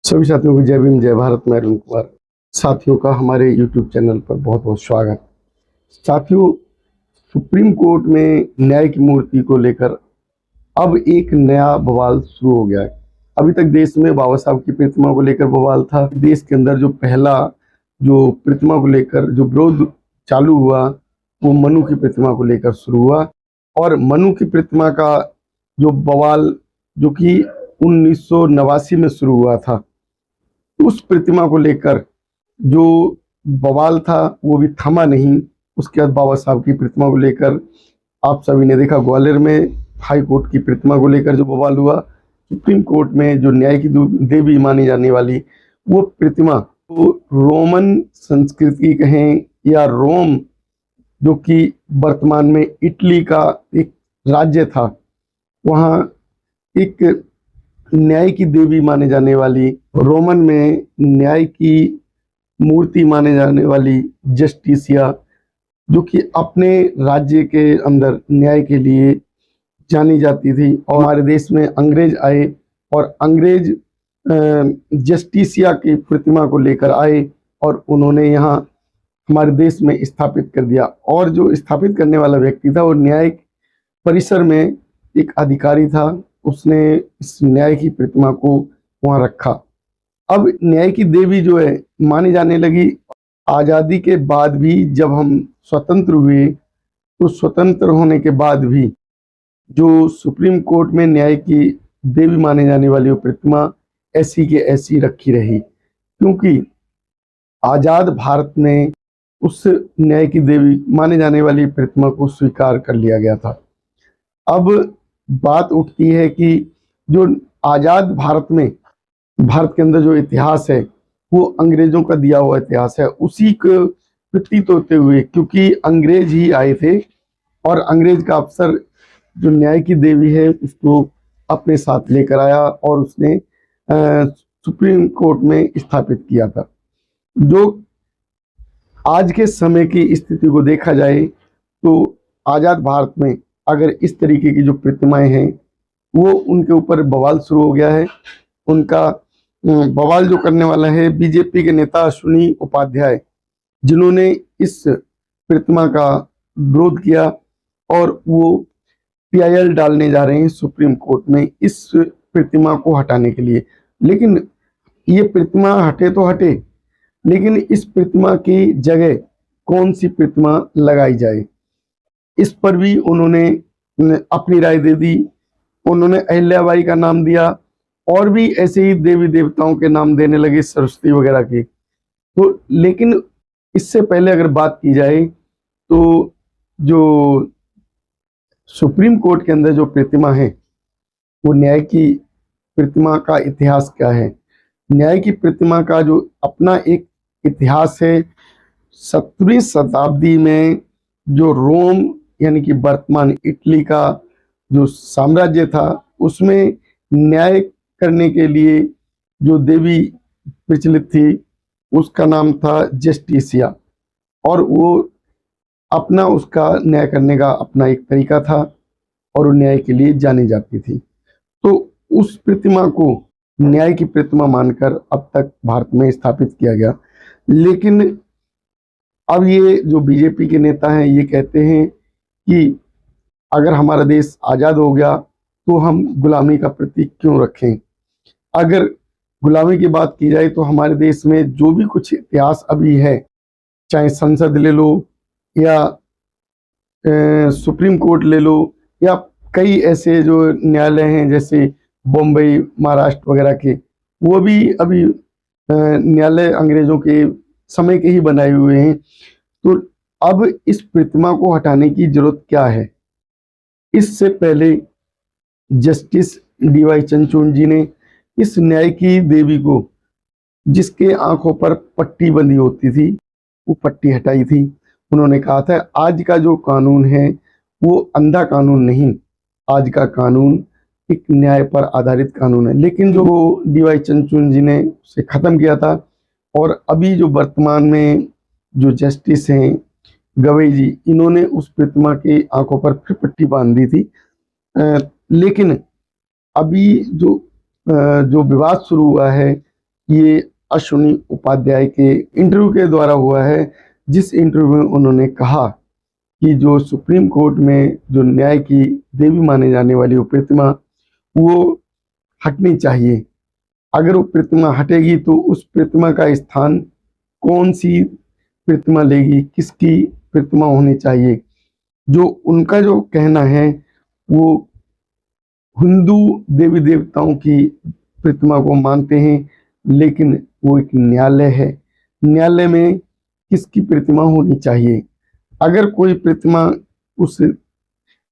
सभी साथियों को जय भीम, जय भारत। मैं अरुण कुमार। साथियों का हमारे YouTube चैनल पर बहुत बहुत स्वागत। साथियों, सुप्रीम कोर्ट में न्याय की मूर्ति को लेकर अब एक नया बवाल शुरू हो गया है। अभी तक देश में बाबा साहब की प्रतिमा को लेकर बवाल था। देश के अंदर जो पहला जो प्रतिमा को लेकर जो विरोध चालू हुआ वो मनु की प्रतिमा को लेकर शुरू हुआ। और मनु की प्रतिमा का जो बवाल जो कि 1989 में शुरू हुआ था, उस प्रतिमा को लेकर जो बवाल था वो भी थमा नहीं। उसके बाद बाबा साहब की प्रतिमा को लेकर आप सभी ने देखा, ग्वालियर में हाई कोर्ट की प्रतिमा को लेकर जो बवाल हुआ। सुप्रीम कोर्ट में जो न्याय की देवी मानी जाने वाली वो प्रतिमा, तो रोमन संस्कृति कहें या रोम, जो कि वर्तमान में इटली का एक राज्य था, वहाँ एक न्याय की देवी माने जाने वाली, रोमन में न्याय की मूर्ति माने जाने वाली जस्टिसिया, जो कि अपने राज्य के अंदर न्याय के लिए जानी जाती थी। और हमारे देश में अंग्रेज आए और अंग्रेज जस्टिसिया की प्रतिमा को लेकर आए और उन्होंने यहाँ हमारे देश में स्थापित कर दिया। और जो स्थापित करने वाला व्यक्ति था वो न्यायिक परिसर में एक अधिकारी था, उसने इस न्याय की प्रतिमा को वहां रखा। अब न्याय की देवी जो है मानी जाने लगी। आज़ादी के बाद भी जब हम स्वतंत्र हुए तो स्वतंत्र होने के बाद भी जो सुप्रीम कोर्ट में न्याय की देवी माने जाने वाली वो प्रतिमा ऐसी के ऐसी रखी रही, क्योंकि आज़ाद भारत में उस न्याय की देवी माने जाने वाली प्रतिमा को स्वीकार कर लिया गया था। अब बात उठती है कि जो आज़ाद भारत में, भारत के अंदर जो इतिहास है वो अंग्रेजों का दिया हुआ इतिहास है, उसी को प्रतीत होते हुए, क्योंकि अंग्रेज ही आए थे और अंग्रेज का अफसर जो न्याय की देवी है उसको अपने साथ लेकर आया और उसने सुप्रीम कोर्ट में स्थापित किया था। जो आज के समय की स्थिति को देखा जाए तो आज़ाद भारत में अगर इस तरीके की जो प्रतिमाएं हैं वो उनके ऊपर बवाल शुरू हो गया है। उनका बवाल जो करने वाला है बीजेपी के नेता अश्विनी उपाध्याय, जिन्होंने इस प्रतिमा का विरोध किया और वो पीआईएल डालने जा रहे हैं सुप्रीम कोर्ट में इस प्रतिमा को हटाने के लिए। लेकिन ये प्रतिमा हटे तो हटे, लेकिन इस प्रतिमा की जगह कौन सी प्रतिमा लगाई जाए, इस पर भी उन्होंने अपनी राय दे दी। उन्होंने अहिल्याबाई का नाम दिया और भी ऐसे ही देवी देवताओं के नाम देने लगे, सरस्वती वगैरह के। तो लेकिन इससे पहले अगर बात की जाए तो जो सुप्रीम कोर्ट के अंदर जो प्रतिमा है वो न्याय की प्रतिमा का इतिहास क्या है। न्याय की प्रतिमा का जो अपना एक इतिहास है। 17वीं शताब्दी में जो रोम यानी कि वर्तमान इटली का जो साम्राज्य था, उसमें न्याय करने के लिए जो देवी प्रचलित थी उसका नाम था जस्टिसिया, और वो अपना उसका न्याय करने का अपना एक तरीका था और वो न्याय के लिए जानी जाती थी। तो उस प्रतिमा को न्याय की प्रतिमा मानकर अब तक भारत में स्थापित किया गया। लेकिन अब ये जो बीजेपी के नेता हैं ये कहते हैं कि अगर हमारा देश आज़ाद हो गया तो हम गुलामी का प्रतीक क्यों रखें। अगर गुलामी की बात की जाए तो हमारे देश में जो भी कुछ इतिहास अभी है, चाहे संसद ले लो या सुप्रीम कोर्ट ले लो या कई ऐसे जो न्यायालय हैं जैसे बम्बई, महाराष्ट्र वगैरह के, वो भी अभी न्यायालय अंग्रेजों के समय के ही बनाए हुए हैं। तो अब इस प्रतिमा को हटाने की जरूरत क्या है। इससे पहले जस्टिस डीवाई चंद्रचूड़ जी ने इस न्याय की देवी को, जिसके आंखों पर पट्टी बंधी होती थी, वो पट्टी हटाई थी। उन्होंने कहा था आज का जो कानून है वो अंधा कानून नहीं, आज का कानून एक न्याय पर आधारित कानून है। लेकिन जो डीवाई चंद्रचूड़ जी ने उसे खत्म किया था और अभी जो वर्तमान में जो जस्टिस हैं गवई जी, इन्होंने उस प्रतिमा के आंखों पर फिर पट्टी बांध दी थी। लेकिन अभी जो विवाद शुरू हुआ है ये अश्विनी उपाध्याय के इंटरव्यू के द्वारा हुआ है, जिस इंटरव्यू में उन्होंने कहा कि जो सुप्रीम कोर्ट में जो न्याय की देवी माने जाने वाली वो प्रतिमा वो हटनी चाहिए। अगर वो प्रतिमा हटेगी तो उस प्रतिमा का स्थान कौन सी प्रतिमा लेगी, किसकी प्रतिमा होनी चाहिए। जो उनका जो कहना है वो हिंदू देवी देवताओं की प्रतिमा को मानते हैं, लेकिन वो एक न्यायालय है। न्यायालय में किसकी प्रतिमा होनी चाहिए। अगर कोई प्रतिमा उस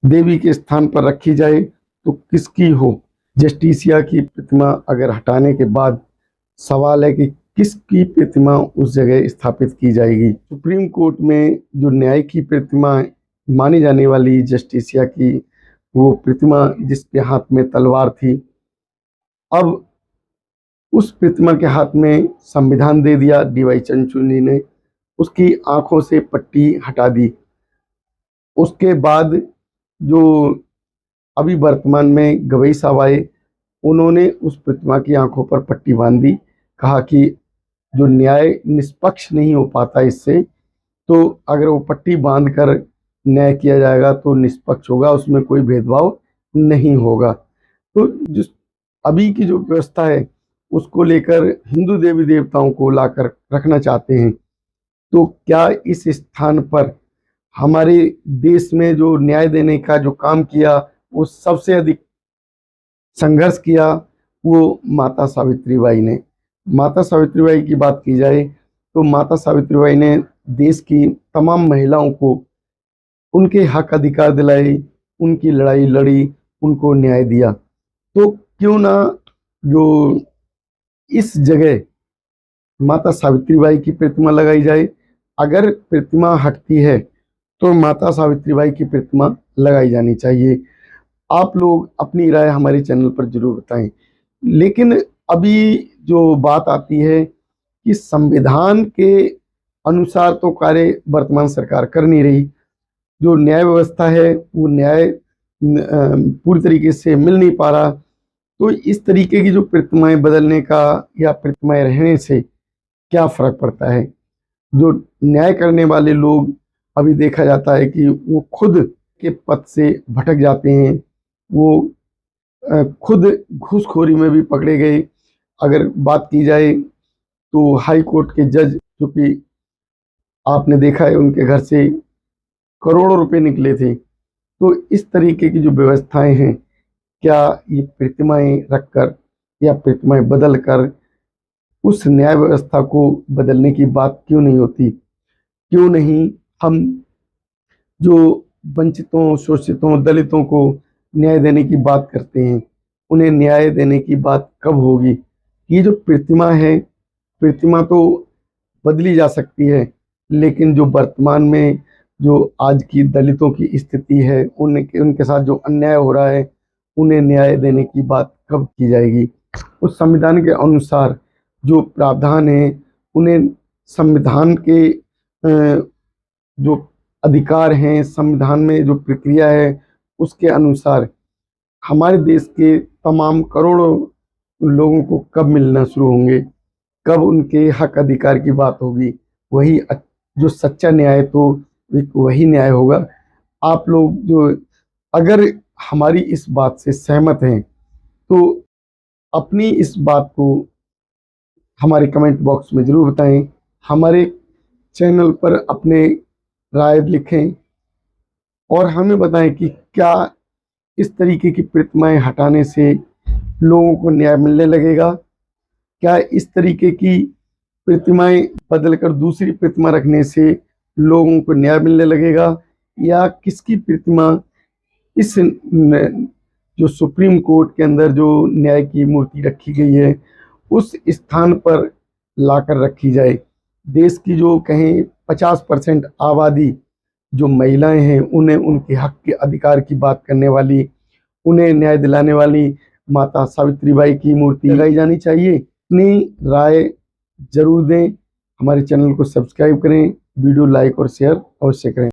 देवी के स्थान पर रखी जाए तो किसकी हो। जस्टिसिया की प्रतिमा अगर हटाने के बाद सवाल है कि किसकी प्रतिमा उस जगह स्थापित की जाएगी। सुप्रीम कोर्ट में जो न्याय की प्रतिमा मानी जाने वाली जस्टिसिया की वो प्रतिमा जिसके हाथ में तलवार थी, अब उस प्रतिमा के हाथ में संविधान दे दिया डीवाई चंद्रचूड़ जी ने, उसकी आंखों से पट्टी हटा दी। उसके बाद जो अभी वर्तमान में गवई साहब आए, उन्होंने उस प्रतिमा की आंखों पर पट्टी बांध दी, कहा कि जो न्याय निष्पक्ष नहीं हो पाता इससे, तो अगर वो पट्टी बांधकर न्याय किया जाएगा तो निष्पक्ष होगा, उसमें कोई भेदभाव नहीं होगा। तो जिस अभी की जो व्यवस्था है उसको लेकर हिंदू देवी देवताओं को लाकर रखना चाहते हैं। तो क्या इस स्थान पर हमारे देश में जो न्याय देने का जो काम किया, वो सबसे अधिक संघर्ष किया वो माता सावित्रीबाई ने। माता सावित्रीबाई की बात की जाए तो माता सावित्रीबाई ने देश की तमाम महिलाओं को उनके हक अधिकार दिलाए, उनकी लड़ाई लड़ी, उनको न्याय दिया। तो क्यों ना जो इस जगह माता सावित्रीबाई की प्रतिमा लगाई जाए। अगर प्रतिमा हटती है तो माता सावित्रीबाई की प्रतिमा लगाई जानी चाहिए। आप लोग अपनी राय हमारे चैनल पर जरूर बताएं। लेकिन अभी जो बात आती है कि संविधान के अनुसार तो कार्य वर्तमान सरकार कर नहीं रही। जो न्याय व्यवस्था है वो न्याय पूरी तरीके से मिल नहीं पा रहा। तो इस तरीके की जो प्रतिमाएं बदलने का या प्रतिमाएं रहने से क्या फर्क पड़ता है। जो न्याय करने वाले लोग अभी देखा जाता है कि वो खुद के पद से भटक जाते हैं, वो खुद घूसखोरी में भी पकड़े गए। अगर बात की जाए तो हाई कोर्ट के जज, जो कि आपने देखा है उनके घर से करोड़ों रुपए निकले थे। तो इस तरीके की जो व्यवस्थाएं हैं, क्या ये प्रतिमाएं रखकर या प्रतिमाएं बदल कर उस न्याय व्यवस्था को बदलने की बात क्यों नहीं होती। क्यों नहीं हम जो वंचितों, शोषितों, दलितों को न्याय देने की बात करते हैं, उन्हें न्याय देने की बात कब होगी। ये जो प्रतिमा है, प्रतिमा तो बदली जा सकती है, लेकिन जो वर्तमान में जो आज की दलितों की स्थिति है, उनके साथ जो अन्याय हो रहा है, उन्हें न्याय देने की बात कब की जाएगी। उस संविधान के अनुसार जो प्रावधान है, उन्हें संविधान के जो अधिकार हैं, संविधान में जो प्रक्रिया है, उसके अनुसार हमारे देश के तमाम करोड़ों लोगों को कब मिलना शुरू होंगे, कब उनके हक अधिकार की बात होगी। वही जो सच्चा न्याय तो वही न्याय होगा। आप लोग जो अगर हमारी इस बात से सहमत हैं तो अपनी इस बात को हमारे कमेंट बॉक्स में ज़रूर बताएं। हमारे चैनल पर अपने राय लिखें और हमें बताएं कि क्या इस तरीके की प्रतिमाएं हटाने से लोगों को न्याय मिलने लगेगा। क्या इस तरीके की प्रतिमाएं बदलकर दूसरी प्रतिमा रखने से लोगों को न्याय मिलने लगेगा, या किसकी प्रतिमा इस जो सुप्रीम कोर्ट के अंदर जो न्याय की मूर्ति रखी गई है उस स्थान पर लाकर रखी जाए। देश की जो कहें 50% आबादी जो महिलाएं हैं, उन्हें उनके हक के अधिकार की बात करने वाली, उन्हें न्याय दिलाने वाली माता सावित्रीबाई की मूर्ति लगाई जानी चाहिए। अपनी राय जरूर दें। हमारे चैनल को सब्सक्राइब करें, वीडियो लाइक और शेयर अवश्य करें।